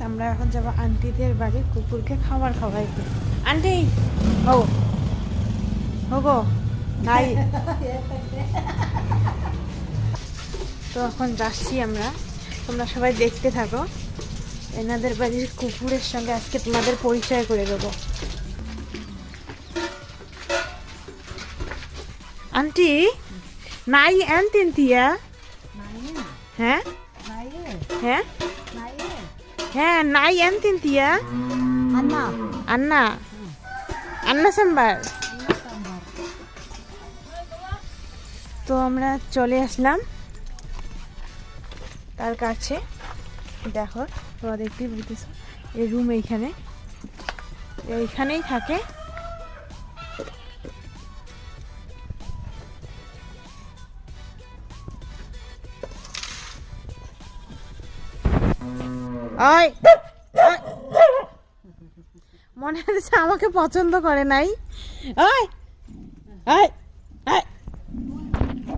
আমরা এখন যাবো আন্টিদের বাড়ি কুকুরকে খাবার খাওয়াইতে। আন্টি গো নাই তো এখন যাচ্ছি আমরা, তোমরা সবাই দেখতে থাকো। এনাদের বাড়ির কুকুরের সঙ্গে আজকে তোমাদের পরিচয় করে দেবো। আন্টি নাই এনতিনতিয়া হ্যাঁ হ্যাঁ হ্যাঁ নাই এনতিনতিয়া Anna. আন্না আন্না সাম্বার। তো আমরা চলে আসলাম তার কাছে। দেখো তোমরা দেখতেই বলতেছ এই রুম এইখানেই থাকে। মনে হচ্ছে আমাকে পছন্দ করে নাই।